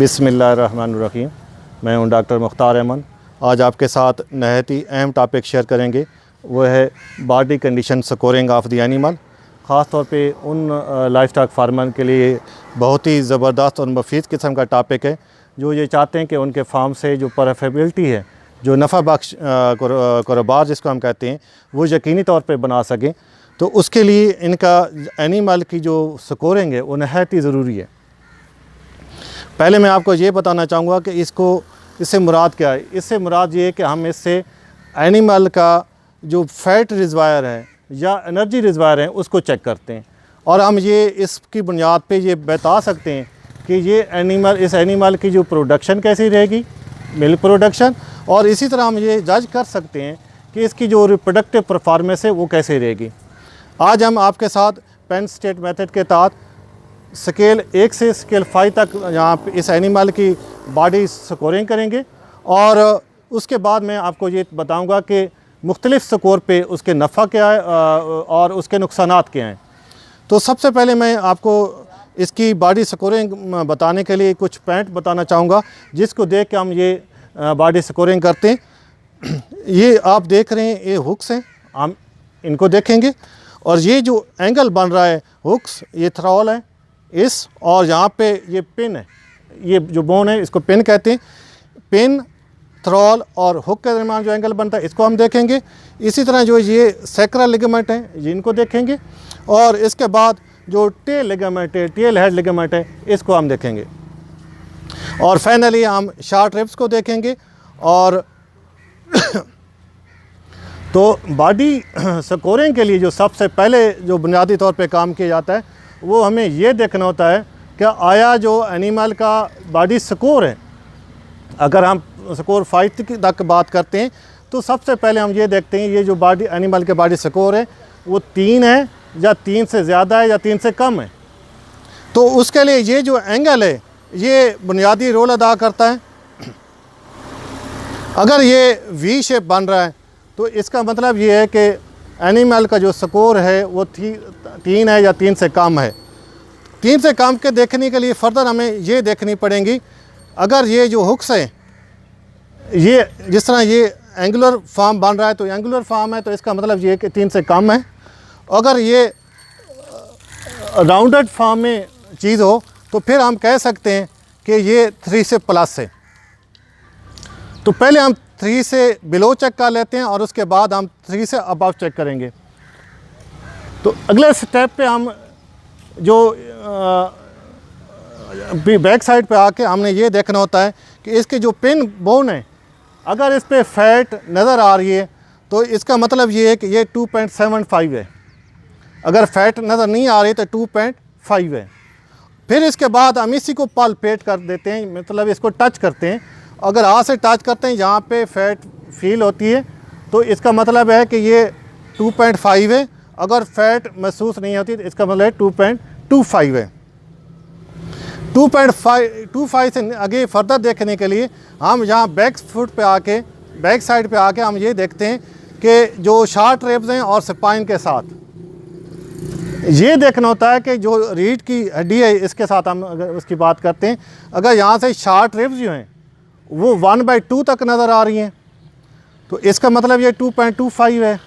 बिस्मिल्लाहिर्रहमानिर्रहीम। मैं हूं डॉक्टर मुख्तार अहमद। आज आपके साथ नहायत ही अहम टॉपिक शेयर करेंगे, वो है body condition scoring of the animal. ख़ास तौर पे उन लाइवस्टॉक फार्मर के लिए बहुत ही ज़बरदस्त और मुफीद किस्म का टॉपिक है जो ये चाहते हैं कि उनके फार्म से जो प्रॉफिटेबिलिटी है, जो नफ़ा बख्श कारोबार जिसको हम कहते हैं, वो यकीनी तौर पे बना सकें। तो उसके लिए इनका एनिमल की जो स्कोरिंग है वो नहायत ही ज़रूरी है। पहले मैं आपको ये बताना चाहूँगा कि इससे मुराद क्या है। इससे मुराद ये है कि हम इससे एनिमल का जो फैट रिजर्वायर है या एनर्जी रिजर्वायर है उसको चेक करते हैं, और हम ये इसकी बुनियाद पे ये बता सकते हैं कि इस एनिमल की जो प्रोडक्शन कैसी रहेगी, मिल्क प्रोडक्शन, और इसी तरह हम ये जज कर सकते हैं कि इसकी जो रिप्रोडक्टिव परफॉर्मेंस है वो कैसे रहेगी। आज हम आपके साथ पेन स्टेट मेथड के तहत स्केल 1 से स्केल 5 तक यहाँ पे इस एनिमल की बॉडी स्कोरिंग करेंगे, और उसके बाद मैं आपको ये बताऊंगा कि मुख्तलिफ़ स्कोर पे उसके नफ़ा क्या है और उसके नुकसानात क्या हैं। तो सबसे पहले मैं आपको इसकी बॉडी स्कोरिंग बताने के लिए कुछ पॉइंट बताना चाहूँगा जिसको देख के हम ये बॉडी स्कोरिंग करते हैं। ये आप देख रहे हैं, ये हुक्स हैं, हम इनको देखेंगे, और ये जो एंगल बन रहा है हुक्स, ये थ्रॉल है और यहाँ पे ये पिन है, ये जो बोन है इसको पिन कहते हैं। पिन, थ्रॉल और हुक के दरमियान जो एंगल बनता है इसको हम देखेंगे। इसी तरह जो ये सैक्रल लिगामेंट है इनको देखेंगे, और इसके बाद जो टेल लिगामेंट है, टेल हेड लिगामेंट है, इसको हम देखेंगे, और फाइनली हम शॉर्ट रिब्स को देखेंगे। और तो बॉडी स्कोरिंग के लिए जो सबसे पहले जो बुनियादी तौर पे काम किया जाता है वो हमें ये देखना होता है कि आया जो एनिमल का बॉडी स्कोर है, अगर हम स्कोर 5 तक बात करते हैं तो सबसे पहले हम ये देखते हैं ये जो एनिमल के बॉडी स्कोर है वो 3 है या 3 से ज़्यादा है या 3 से कम है। तो उसके लिए ये जो एंगल है ये बुनियादी रोल अदा करता है। अगर ये वी शेप बन रहा है तो इसका मतलब ये है कि एनिमल का जो स्कोर है वो 3 है या 3 से कम है। 3 से कम के देखने के लिए फर्दर हमें ये देखनी पड़ेंगी, अगर ये जो हुक्स है ये जिस तरह ये एंगुलर फॉर्म बन रहा है तो एंगुलर फॉर्म है, तो इसका मतलब ये है कि 3 से कम है। अगर ये राउंडेड फॉर्म में चीज़ हो तो फिर हम कह सकते हैं कि ये 3 से प्लस है। तो पहले हम 3 से बिलो चेक कर लेते हैं और उसके बाद हम 3 से अबव चेक करेंगे। तो अगले स्टेप पे हम जो बैक साइड पे आके हमने ये देखना होता है कि इसके जो पिन बोन है, अगर इस पे फैट नज़र आ रही है तो इसका मतलब ये है कि ये 2.75 है। अगर फैट नज़र नहीं आ रही तो 2.5 है। फिर इसके बाद हम इसी को पल्पेट कर देते हैं, मतलब इसको टच करते हैं। अगर हाथ से टच करते हैं यहाँ पे फैट फील होती है तो इसका मतलब है कि ये 2.5 है। अगर फैट महसूस नहीं होती तो इसका मतलब 2.25 है। 2.25 से आगे फर्दर देखने के लिए हम यहाँ बैक साइड पे आके हम ये देखते हैं कि जो शार्ट रिब्स हैं और स्पाइन के साथ ये देखना होता है कि जो रीढ़ की हड्डी है इसके साथ हम अगर उसकी बात करते हैं, अगर यहाँ से शार्ट रिब्स जो हैं वो 1/2 तक नज़र आ रही हैं तो इसका मतलब ये 2.25 है,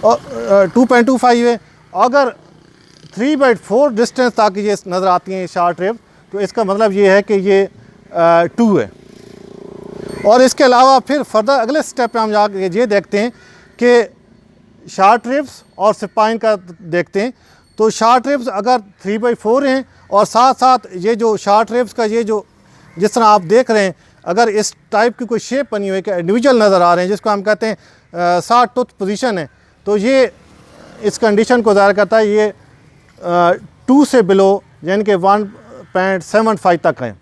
और 2.25 है। अगर 3/4 डिस्टेंस तक ये नज़र आती हैं शार्ट रिब तो इसका मतलब ये है कि ये 2 है। और इसके अलावा फिर फर्दर अगले स्टेप पे हम जाके ये देखते हैं कि शार्ट रिब्स और स्पाइन का देखते हैं। तो शार्ट रिब्स अगर 3/4 हैं और साथ साथ ये जो शार्ट रिब्स का ये जो जिस तरह आप देख रहे हैं, अगर इस टाइप की कोई शेप बनी हुई है कि इंडिविजुअल नज़र आ रहे हैं जिसको हम कहते हैं शॉर्ट टूथ पोजीशन है, तो ये इस कंडीशन को ज़ाहिर करता है। ये 2 से बिलो यानी कि 1.75 तक है।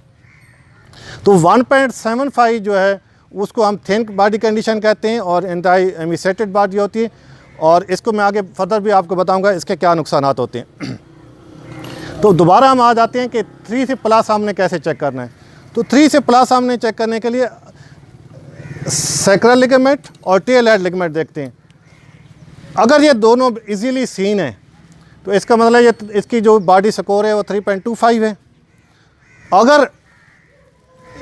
तो 1.75 जो है उसको हम थिन बॉडी कंडीशन कहते हैं और एंटाई एमिसेटेड बॉडी होती है, और इसको मैं आगे फर्दर भी आपको बताऊंगा इसके क्या नुकसानात होते हैं। तो दोबारा हम आ जाते हैं कि 3 से प्लस हमने कैसे चेक करना है। तो 3 से प्लस हमने चेक करने के लिए सैक्रल लिगामेंट और टेल हेड लिगामेंट देखते हैं। अगर ये दोनों इजीली सीन है तो इसका मतलब ये इसकी जो बॉडी स्कोर है वो 3.25 है। अगर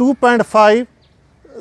2.5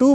2